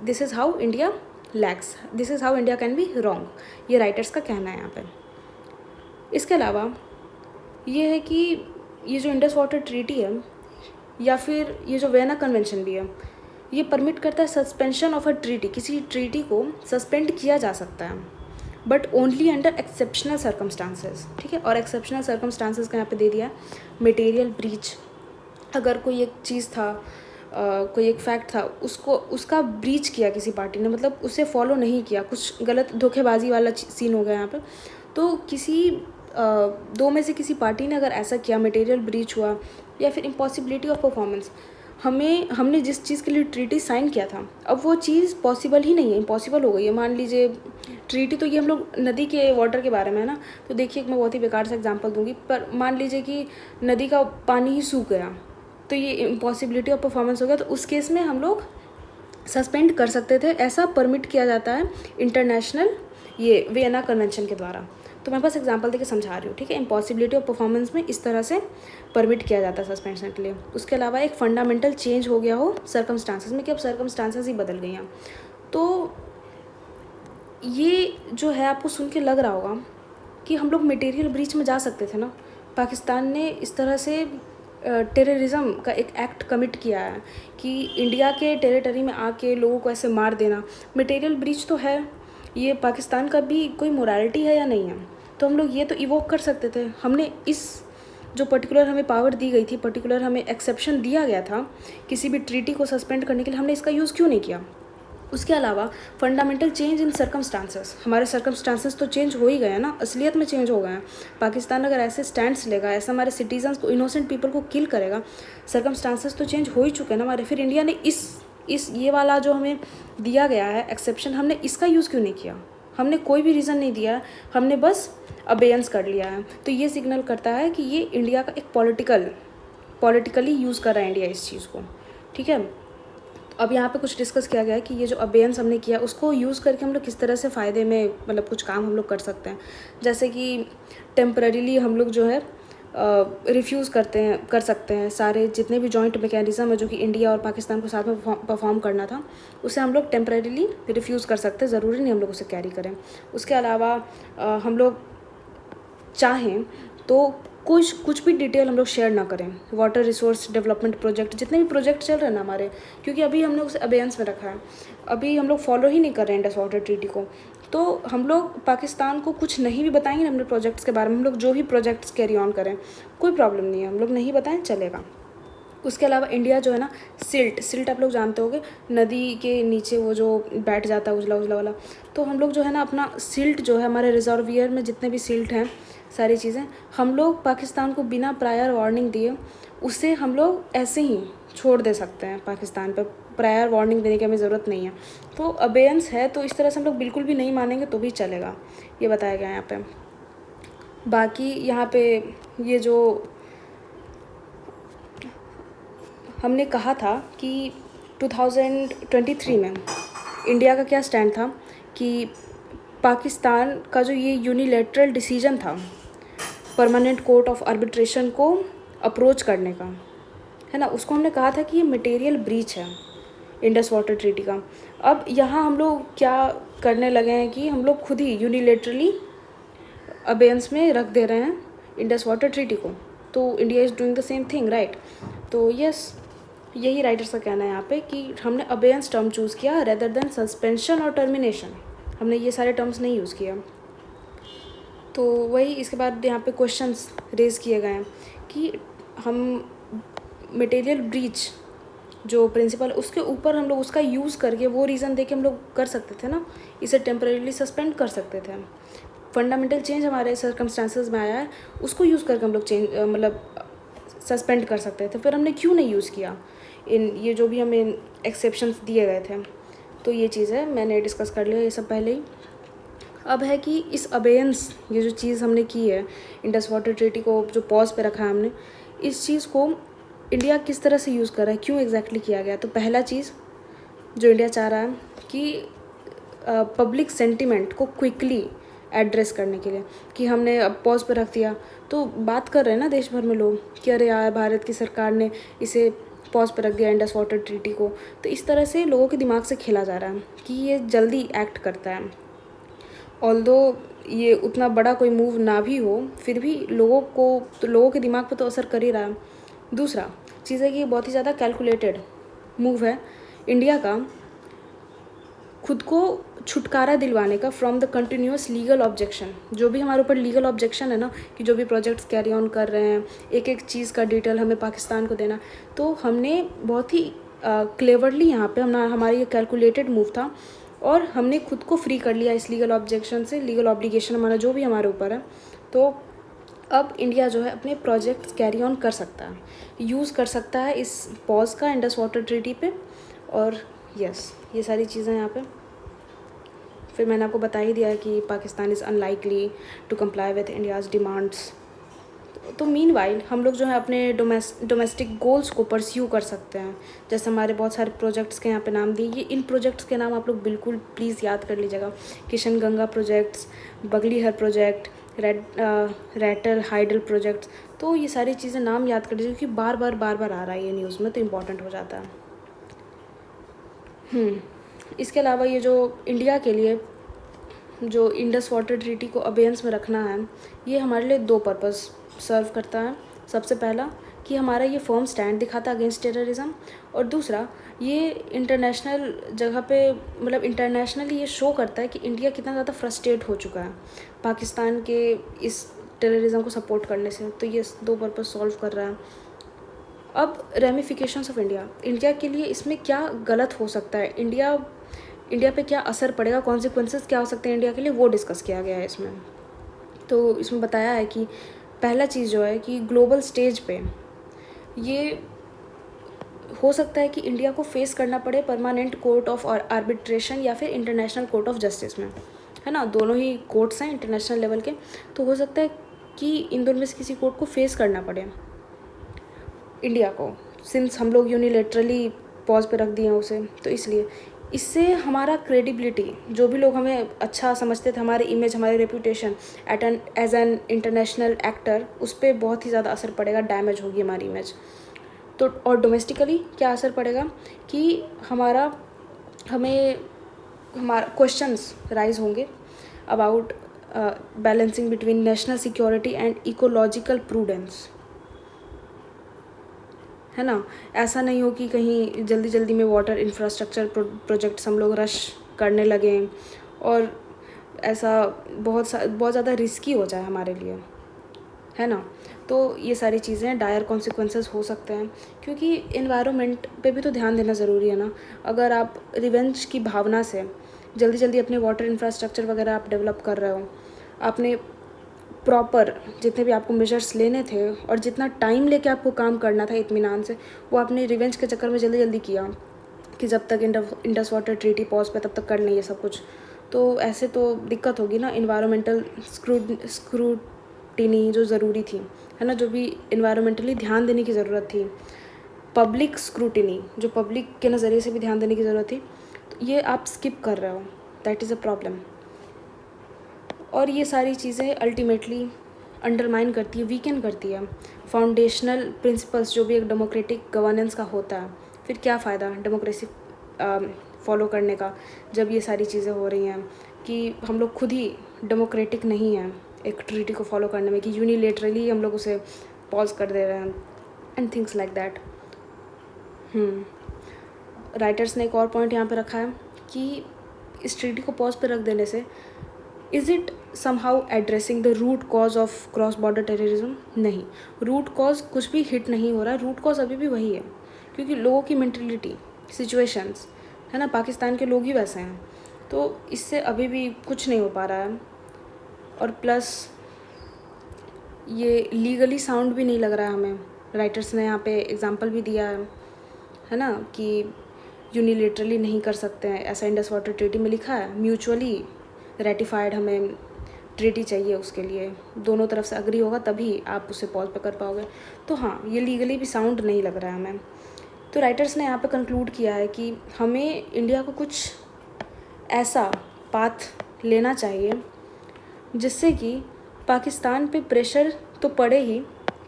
Speaker 1: this is how India lakhs, this is how India can be wrong, ये राइटर्स का कहना है यहाँ पे। इसके अलावा ये है कि ये जो इंडस वाटर ट्रीटी है या फिर ये जो वियना कन्वेंशन भी है, ये परमिट करता है सस्पेंशन ऑफ अ ट्रीटी, किसी ट्रीटी को सस्पेंड किया जा सकता है but only under exceptional circumstances, ठीक है। और एक्सेप्शनल सर्कमस्टांसेस का यहाँ पे दे दिया है मटेरियल ब्रीच, अगर कोई एक चीज़ था, कोई एक फैक्ट था, उसका ब्रीच किया किसी पार्टी ने, मतलब उसे फॉलो नहीं किया, कुछ गलत धोखेबाजी वाला सीन हो गया यहाँ पे, तो किसी 2 में से किसी पार्टी ने अगर ऐसा किया, मटेरियल ब्रीच हुआ या फिर इम्पॉसिबिलिटी ऑफ परफॉर्मेंस, हमने जिस चीज़ के लिए ट्रीटी साइन किया था अब वो चीज़ पॉसिबल ही नहीं है, इम्पॉसिबल हो गई है। मान लीजिए ट्रीटी, तो ये हम लोग नदी के वाटर के बारे में है ना, तो देखिए मैं बहुत ही बेकार सा एग्जांपल दूंगी, पर मान लीजिए कि नदी का पानी ही सूख गया, तो ये इम्पॉसिबिलिटी ऑफ परफॉर्मेंस हो गया, तो उस केस में हम लोग सस्पेंड कर सकते थे, ऐसा परमिट किया जाता है इंटरनेशनल ये वियना कन्वेंशन के द्वारा। तो मैं बस एग्जांपल देके समझा रही हूँ, ठीक है। इम्पॉसिबिलिटी ऑफ परफॉर्मेंस में इस तरह से परमिट किया जाता है सस्पेंशन के लिए। उसके अलावा एक फंडामेंटल चेंज हो गया हो सर्कमस्टांसेस में, कि अब सर्कमस्टांसेस ही बदल गई हैं, तो ये जो है आपको सुन के लग रहा होगा कि हम लोग मटेरियल ब्रीच में जा सकते थे ना, पाकिस्तान ने इस तरह से टेररिज्म का एक एक्ट कमिट किया है कि इंडिया के टेरिटरी में आके लोगों को ऐसे मार देना, मटेरियल ब्रीच तो है, ये पाकिस्तान का भी कोई मोरालिटी है या नहीं है, तो हम लोग ये तो इवोक कर सकते थे। हमने इस जो पर्टिकुलर हमें पावर दी गई थी, पर्टिकुलर हमें एक्सेप्शन दिया गया था किसी भी ट्रीटी को सस्पेंड करने के लिए, हमने इसका यूज़ क्यों नहीं किया। उसके अलावा फंडामेंटल चेंज इन सर्कमस्टांसेस, हमारे सर्कमस्टांसेस तो चेंज हो ही गए हैं ना, असलियत में चेंज हो गए हैं। पाकिस्तान अगर ऐसे स्टैंड्स लेगा, ऐसा हमारे सिटीजन्स को, इनोसेंट पीपल को किल करेगा, सर्कमस्टांसेस तो चेंज हो ही चुके हैं ना हमारे, फिर इंडिया ने इस ये वाला जो हमें दिया गया है एक्सेप्शन, हमने इसका यूज़ क्यों नहीं किया। हमने कोई भी रीज़न नहीं दिया, हमने बस अबेयंस कर लिया है। तो ये सिग्नल करता है कि ये इंडिया का एक पॉलिटिकली यूज़ कर रहा है इंडिया इस चीज़ को, ठीक है। अब यहाँ पे कुछ डिस्कस किया गया है कि ये जो अबेयंस हमने किया उसको यूज़ करके हम लोग किस तरह से फ़ायदे में, मतलब कुछ काम हम लोग कर सकते हैं, जैसे कि टेम्पररीली हम लोग जो है रिफ्यूज़ कर सकते हैं सारे जितने भी जॉइंट मैकेनिज़्म है जो कि इंडिया और पाकिस्तान को साथ में परफॉर्म करना था, उसे हम लोग टेम्पररीली रिफ्यूज़ कर सकते हैं, ज़रूरी नहीं हम लोग उसे कैरी करें। उसके अलावा हम लोग चाहें तो कुछ भी डिटेल हम लोग शेयर ना करें। वाटर रिसोर्स डेवलपमेंट प्रोजेक्ट, जितने भी प्रोजेक्ट चल रहे हैं ना हमारे, क्योंकि अभी हमने उसे अबेयंस में रखा है, अभी हम लोग फॉलो ही नहीं कर रहे हैं इंडस वाटर ट्रीटी को, तो हम लोग पाकिस्तान को कुछ नहीं भी बताएंगे ना अपने प्रोजेक्ट्स के बारे में, हम लोग जो भी प्रोजेक्ट्स कैरी ऑन करें कोई प्रॉब्लम नहीं है, हम लोग नहीं बताएं चलेगा। उसके अलावा इंडिया जो है ना, सिल्ट आप लोग जानते होंगे, नदी के नीचे वो जो बैठ जाता है उजला उजला वाला, तो हम लोग जो है ना अपना सिल्ट जो है, हमारे रिजर्वियर में जितने भी सिल्ट हैं सारी चीज़ें, हम लोग पाकिस्तान को बिना प्रायर वार्निंग दिए उसे हम लोग ऐसे ही छोड़ दे सकते हैं पाकिस्तान पर, प्रायर वार्निंग देने की हमें ज़रूरत नहीं है। तो अबेयंस है तो इस तरह से हम लोग बिल्कुल भी नहीं मानेंगे तो भी चलेगा, ये बताया गया है यहाँ पे। बाकी यहाँ पे ये जो हमने कहा था कि 2023 में इंडिया का क्या स्टैंड था कि पाकिस्तान का जो ये यूनिलैटरल डिसीजन था परमानेंट कोर्ट ऑफ आर्बिट्रेशन को अप्रोच करने का, है ना, उसको हमने कहा था कि ये मटेरियल ब्रीच है इंडस वाटर ट्रीटी का। अब यहाँ हम लोग क्या करने लगे हैं कि हम लोग खुद ही यूनिलैटरली अबेयंस में रख दे रहे हैं इंडस वाटर ट्रीटी को, तो India is doing the same thing, right. तो यस, यही राइटर्स का कहना है यहाँ पे कि हमने अबेयंस टर्म चूज़ किया रेदर देन सस्पेंशन और टर्मिनेशन, हमने ये सारे टर्म्स नहीं यूज़ किया। तो वही इसके बाद यहाँ पे क्वेश्चंस रेज़ किए गए हैं कि हम मटेरियल ब्रीच जो प्रिंसिपल उसके ऊपर हम लोग उसका यूज़ करके वो रीज़न दे के हम लोग कर सकते थे ना, इसे टेम्परेरीली सस्पेंड कर सकते थे। फंडामेंटल चेंज हमारे सर्कमस्टांसेस में आया है, उसको यूज़ करके हम लोग चेंज मतलब सस्पेंड कर सकते थे, फिर हमने क्यों नहीं यूज़ किया इन ये जो भी हमें एक्सेप्शंस दिए गए थे। तो ये चीज़ है, मैंने डिस्कस कर लिया ये सब पहले ही। अब है कि इस अबेयंस ये जो चीज़ हमने की है, इंडस वाटर ट्रीटी को जो पॉज पे रखा है हमने, इस चीज़ को इंडिया किस तरह से यूज़ कर रहा है, क्यों एग्जैक्टली किया गया। तो पहला चीज़ जो इंडिया चाह रहा है कि पब्लिक सेंटिमेंट को क्विकली एड्रेस करने के लिए, कि हमने अब पॉज पर रख दिया तो बात कर रहे हैं ना देश भर में लोग कि अरे यार भारत की सरकार ने इसे पॉज पर रख दिया इंडस वाटर ट्रीटी को, तो इस तरह से लोगों के दिमाग से खेला जा रहा है कि ये जल्दी एक्ट करता है। ऑल्दो ये उतना बड़ा कोई मूव ना भी हो, फिर भी लोगों के दिमाग पर तो असर कर ही रहा है। दूसरा चीज़ है कि ये बहुत ही ज़्यादा कैलकुलेटेड मूव है इंडिया का, खुद को छुटकारा दिलवाने का from the continuous legal objection. जो भी हमारे ऊपर लीगल ऑब्जेक्शन है ना कि जो भी प्रोजेक्ट्स कैरी ऑन कर रहे हैं, एक एक चीज़ का डिटेल हमें पाकिस्तान को देना, तो हमने बहुत ही क्लेवरली यहाँ पे हमारा ये कैलकुलेटेड मूव था और हमने खुद को फ्री कर लिया इस लीगल ऑब्जेक्शन से, लीगल ऑब्लिगेशन हमारा जो भी हमारे ऊपर है। तो अब इंडिया जो है अपने प्रोजेक्ट्स कैरी ऑन कर सकता है, यूज़ कर सकता है इस पॉज का इंडस वाटर ट्रीटी पे। और यस, ये सारी चीज़ें यहाँ पे फिर मैंने आपको बता ही दिया है कि Pakistan is unlikely to comply with India's demands. तो मीनवाइल हम लोग जो है अपने डोमेस्टिक गोल्स को परस्यू कर सकते हैं। जैसे हमारे बहुत सारे प्रोजेक्ट्स के यहाँ पे नाम दिए, ये इन प्रोजेक्ट्स के नाम आप लोग बिल्कुल प्लीज़ याद कर लीजिएगा। Kishan Ganga projects, Baglihar project, Ratle hydel projects, तो ये सारी चीज़ें नाम याद कर लीजिए क्योंकि बार बार आ रहा है ये न्यूज़ में, तो इम्पॉर्टेंट हो जाता है। इसके अलावा ये जो इंडिया के लिए जो इंडस वाटर ट्रीटी को अबेयंस में रखना है, ये हमारे लिए दो पर्पस सर्व करता है। सबसे पहला कि हमारा ये फर्म स्टैंड दिखाता है अगेंस्ट टेररिज्म, और दूसरा ये इंटरनेशनल जगह पे मतलब इंटरनेशनली ये शो करता है कि इंडिया कितना ज़्यादा फ्रस्ट्रेट हो चुका है पाकिस्तान के इस टेररिज्म को सपोर्ट करने से। तो ये दो पर्पस सॉल्व कर रहा है। अब रेमिफिकेशंस ऑफ इंडिया के लिए इसमें क्या गलत हो सकता है, इंडिया पे क्या असर पड़ेगा, कॉन्सिक्वेंसेस क्या हो सकते हैं इंडिया के लिए, वो डिस्कस किया गया है इसमें। तो इसमें बताया है कि पहला चीज़ जो है कि ग्लोबल स्टेज पे ये हो सकता है कि इंडिया को फेस करना पड़े परमानेंट कोर्ट ऑफ आर्बिट्रेशन या फिर इंटरनेशनल कोर्ट ऑफ जस्टिस में, है ना, दोनों ही कोर्ट्स हैं इंटरनेशनल लेवल के। तो हो सकता है कि इन दोनों में से किसी कोर्ट को फेस करना पड़े इंडिया को, सिंस हम लोग यूनिलेटरली पॉज पे रख दिए हैं उसे। तो इसलिए इससे हमारा क्रेडिबिलिटी, जो भी लोग हमें अच्छा समझते थे, हमारी इमेज, हमारी reputation as an international actor, उस पर बहुत ही ज़्यादा असर पड़ेगा, डैमेज होगी हमारी इमेज। तो और डोमेस्टिकली क्या असर पड़ेगा कि हमारा क्वेश्चंस राइज होंगे about balancing between national security and ecological prudence, है ना। ऐसा नहीं हो कि कहीं जल्दी जल्दी में वाटर इंफ्रास्ट्रक्चर प्रोजेक्ट्स हम लोग रश करने लगें और ऐसा बहुत ज़्यादा रिस्की हो जाए हमारे लिए, है ना। तो ये सारी चीज़ें डायर कॉन्सिक्वेंसेस हो सकते हैं, क्योंकि इन्वायरमेंट पे भी तो ध्यान देना ज़रूरी है ना। अगर आप रिवेंज की भावना से जल्दी जल्दी अपने वाटर इंफ्रास्ट्रक्चर वगैरह आप डेवलप कर रहे हो, आपने प्रॉपर जितने भी आपको मेजर्स लेने थे और जितना टाइम लेके आपको काम करना था इत्मीनान से, वो आपने रिवेंज के चक्कर में जल्दी जल्दी किया कि जब तक इंडस वाटर ट्रीटी पॉज पे तब तक कर नहीं है सब कुछ, तो ऐसे तो दिक्कत होगी ना। इन्वायरमेंटल स्क्रूटिनी जो ज़रूरी थी, है ना, जो भी इन्वायरमेंटली ध्यान देने की ज़रूरत थी, पब्लिक स्क्रूटिनी जो पब्लिक के नज़रिए से भी ध्यान देने की ज़रूरत थी, तो ये आप स्किप कर रहे हो, दैट इज़ अ प्रॉब्लम। और ये सारी चीज़ें अल्टीमेटली अंडरमाइन करती है, वीकन करती है फाउंडेशनल प्रिंसिपल्स जो भी एक डेमोक्रेटिक गवर्नेंस का होता है। फिर क्या फ़ायदा डेमोक्रेसी फॉलो करने का जब ये सारी चीज़ें हो रही हैं कि हम लोग खुद ही डेमोक्रेटिक नहीं हैं एक ट्रीटी को फॉलो करने में, कि यूनिलेटरली हम लोग उसे पॉज कर दे रहे हैं and things like that. Writers ने एक और पॉइंट यहाँ पे रखा है कि इस ट्रीटी को पॉज पे रख देने से is it somehow addressing the root cause of cross border terrorism? नहीं, रूट कॉज कुछ भी हिट नहीं हो रहा है, रूट कॉज अभी भी वही है, क्योंकि लोगों की मेंटलिटी, सिचुएशंस, है ना, पाकिस्तान के लोग ही वैसे हैं, तो इससे अभी भी कुछ नहीं हो पा रहा है। और प्लस ये लीगली साउंड भी नहीं लग रहा है हमें। राइटर्स ने यहाँ पे एग्जांपल भी दिया है ना, कि यूनिलेटरली नहीं कर सकते हैं ऐसा, इंडस वाटर ट्रीटी में लिखा है म्यूचुअली रेटिफाइड हमें ट्रीटी चाहिए, उसके लिए दोनों तरफ से अग्री होगा तभी आप उसे पॉज पे कर पाओगे। तो हाँ, ये लीगली भी साउंड नहीं लग रहा है हमें। तो राइटर्स ने यहाँ पे कंक्लूड किया है कि हमें इंडिया को कुछ ऐसा पाथ लेना चाहिए जिससे कि पाकिस्तान पे प्रेशर तो पड़े ही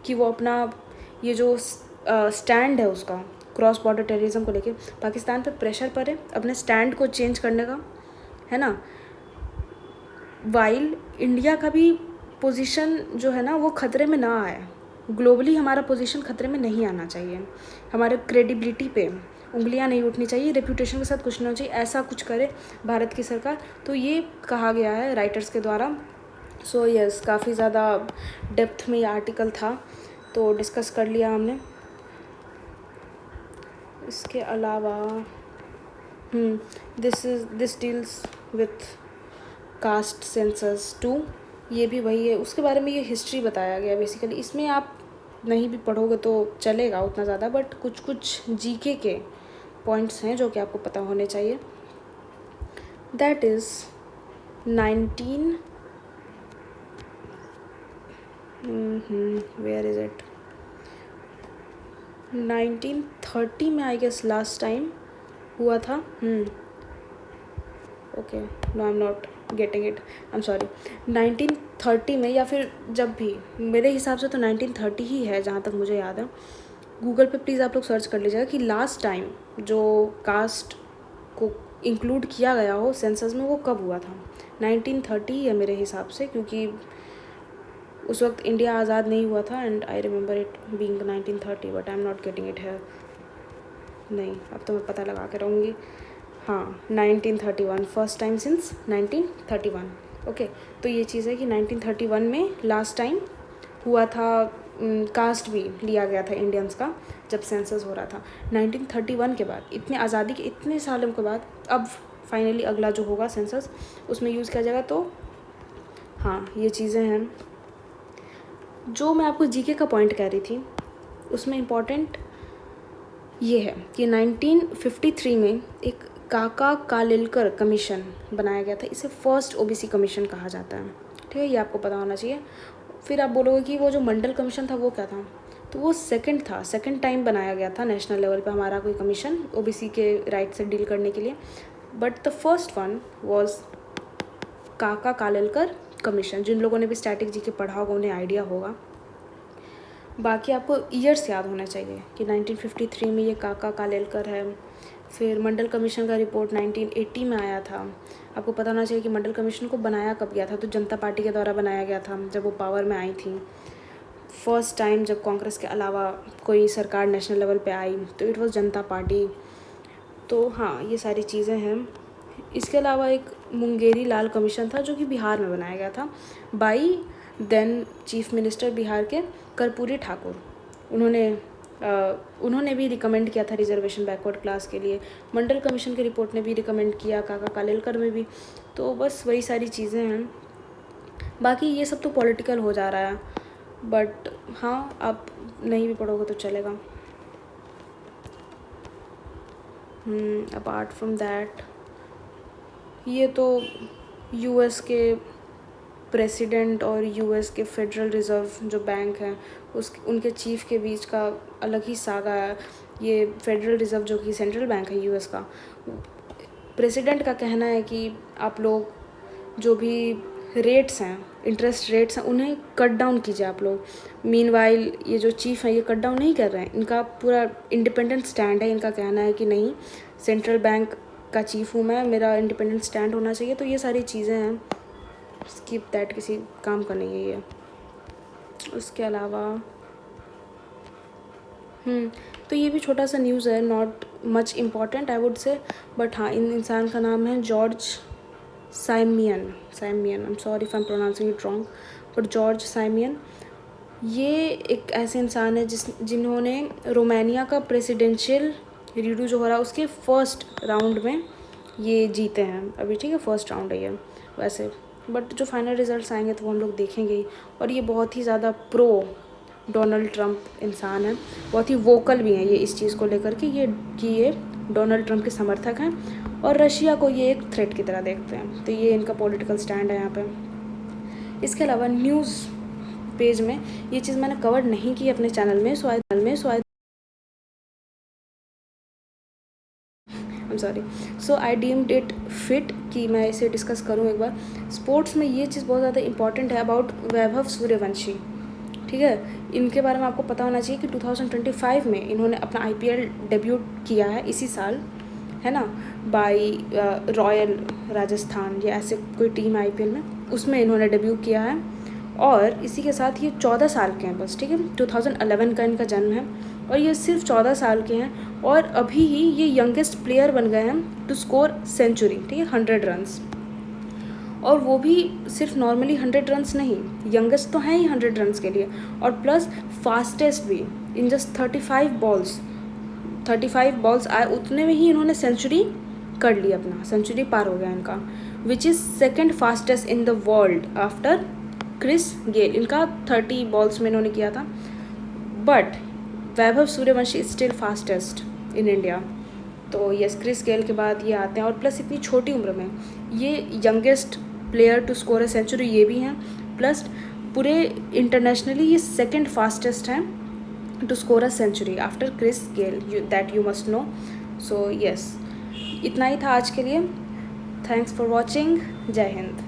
Speaker 1: कि वो अपना ये जो स्टैंड है उसका क्रॉस बॉर्डर टेररिज्म को लेके, पाकिस्तान पे प्रेशर पड़े अपने स्टैंड को चेंज करने का, है ना। वाइल इंडिया का भी पोजीशन जो है ना वो खतरे में ना आए, ग्लोबली हमारा पोजीशन खतरे में नहीं आना चाहिए, हमारे क्रेडिबिलिटी पे उंगलियां नहीं उठनी चाहिए, रेपुटेशन के साथ कुछ नहीं होना चाहिए, ऐसा कुछ करे भारत की सरकार। तो ये कहा गया है राइटर्स के द्वारा। सो यस, काफ़ी ज़्यादा डेप्थ में ये आर्टिकल था, तो डिस्कस कर लिया हमने। इसके अलावा this deals with caste census 2, ये भी वही है, उसके बारे में ये हिस्ट्री बताया गया बेसिकली। इसमें आप नहीं भी पढ़ोगे तो चलेगा उतना ज़्यादा, बट कुछ कुछ जीके के पॉइंट्स हैं जो कि आपको पता होने चाहिए। दैट इज़ 1930 में आई गेस लास्ट टाइम हुआ था। Okay, no I am not getting it, I am sorry. 1930 में, या फिर जब भी, मेरे हिसाब से तो 1930 ही है जहाँ तक मुझे याद है। गूगल पे प्लीज़ आप लोग सर्च कर लीजिएगा कि लास्ट टाइम जो कास्ट को इंक्लूड किया गया हो सेंसस में वो कब हुआ था। 1930 ही है मेरे हिसाब से, क्योंकि उस वक्त इंडिया आज़ाद नहीं हुआ था and I remember it being 1930, but I am not getting it है। नहीं, अब तो मैं पता लगा के रहूँगी। हाँ, 1931, फर्स्ट टाइम सिंस 1931। ओके, तो ये चीज़ है कि 1931 में लास्ट टाइम हुआ था, कास्ट भी लिया गया था इंडियंस का जब सेंसस हो रहा था। 1931 के बाद, इतने आज़ादी के इतने सालों के बाद, अब फाइनली अगला जो होगा सेंसस उसमें यूज़ किया जाएगा। तो हाँ, ये चीज़ें हैं जो मैं आपको जीके का पॉइंट कह रही थी। उसमें इम्पॉर्टेंट ये है कि 1953 में एक काका कालेलकर कमीशन बनाया गया था। इसे फर्स्ट ओबीसी कमीशन कहा जाता है, ठीक है, ये आपको पता होना चाहिए। फिर आप बोलोगे कि वो जो मंडल कमीशन था वो क्या था, तो वो सेकंड टाइम बनाया गया था नेशनल लेवल पे हमारा कोई कमीशन ओबीसी के राइट से डील करने के लिए। But the first one was काका कालेलकर कमीशन। जिन लोगों ने भी स्टैटिक जी के पढ़ा होगा उन्हें आइडिया होगा। बाकी आपको ईयर्स याद होना चाहिए कि 1953 में ये काका कालेलकर है, फिर मंडल कमीशन का रिपोर्ट 1980 में आया था। आपको पता होना चाहिए कि मंडल कमीशन को बनाया कब गया था, तो जनता पार्टी के द्वारा बनाया गया था जब वो पावर में आई थी। फर्स्ट टाइम जब कांग्रेस के अलावा कोई सरकार नेशनल लेवल पे आई तो इट वाज जनता पार्टी। तो हाँ, ये सारी चीज़ें हैं। इसके अलावा एक मुंगेरी लाल कमीशन था जो कि बिहार में बनाया गया था by then chief minister Bihar के कर्पूरी ठाकुर। उन्होंने भी रिकमेंड किया था रिजर्वेशन बैकवर्ड क्लास के लिए। मंडल कमीशन की रिपोर्ट ने भी रिकमेंड किया, काका कालेलकर में भी। तो बस वही सारी चीज़ें हैं। बाकी ये सब तो पॉलिटिकल हो जा रहा है, बट हाँ, आप नहीं भी पढ़ोगे तो चलेगा। अपार्ट फ्रॉम दैट, ये तो यूएस के प्रेसिडेंट और यूएस के फेडरल रिज़र्व जो बैंक हैं उनके चीफ के बीच का अलग ही सागा है। ये फेडरल रिज़र्व जो कि सेंट्रल बैंक है यूएस का, प्रेसिडेंट का कहना है कि आप लोग जो भी रेट्स हैं, इंटरेस्ट रेट्स हैं, उन्हें कट डाउन कीजिए आप लोग। मीनवाइल ये जो चीफ हैं ये कट डाउन नहीं कर रहे हैं। इनका पूरा इंडिपेंडेंट स्टैंड है। इनका कहना है कि नहीं, सेंट्रल बैंक का चीफ हूँ मैं, मेरा इंडिपेंडेंट स्टैंड होना चाहिए। तो ये सारी चीज़ें हैं, स्किप दैट, किसी काम का नहीं है ये। उसके अलावा तो ये भी छोटा सा न्यूज़ है, not much important I would say, but हाँ, इन इंसान का नाम है George Simion. I am sorry if I am pronouncing it wrong, but George Simion ये एक ऐसे इंसान है जिन्होंने रोमानिया का प्रेसिडेंशियल रीडू जो हो रहा है उसके फर्स्ट राउंड में ये जीते हैं अभी, ठीक है, फर्स्ट राउंड है ये वैसे, बट जो फाइनल रिजल्ट्स आएंगे तो वो हम लोग देखेंगे ही। और ये बहुत ही ज़्यादा प्रो डोनाल्ड ट्रंप इंसान है, बहुत ही वोकल भी हैं ये इस चीज़ को लेकर के ये डोनाल्ड ट्रंप के समर्थक हैं और रशिया को ये एक थ्रेट की तरह देखते हैं। तो ये इनका पॉलिटिकल स्टैंड है यहाँ पे। इसके अलावा न्यूज़ पेज में ये चीज़ मैंने कवर नहीं की अपने चैनल में, सो आई डीम्ड इट फिट कि मैं इसे डिस्कस करूँ एक बार। स्पोर्ट्स में ये चीज़ बहुत ज़्यादा इंपॉर्टेंट है अबाउट वैभव सूर्यवंशी, ठीक है। इनके बारे में आपको पता होना चाहिए कि 2025 में इन्होंने अपना IPL डेब्यूट किया है इसी साल, है ना, बाई रॉयल राजस्थान या ऐसे कोई टीम है IPL में, उसमें इन्होंने डेब्यू किया है। और इसी के साथ ये 14 साल के हैं बस, ठीक है। 2011 का इनका जन्म है और ये सिर्फ 14 साल के हैं और अभी ही ये यंगेस्ट प्लेयर बन गए हैं टू स्कोर सेंचुरी, ठीक है, 100 रन्स। और वो भी सिर्फ नॉर्मली 100 रन्स नहीं, यंगेस्ट तो हैं ही 100 रन्स के लिए, और प्लस फास्टेस्ट भी। इन जस्ट 35 बॉल्स आए उतने में ही इन्होंने सेंचुरी कर ली, अपना सेंचुरी पार हो गया इनका, which is second fastest in the world after Chris Gayle. इनका 30 बॉल्स में इन्होंने किया था, but Vaibhav Suryavanshi is still fastest in India. तो यस, क्रिस गेल के बाद ये आते हैं, और प्लस इतनी छोटी उम्र में ये youngest player to score a century ये भी हैं, प्लस पूरे इंटरनेशनली ये सेकंड फास्टेस्ट हैं to score a century after Chris Gayle, that you must know. So yes, इतना ही था आज के लिए। Thanks for watching. जय हिंद।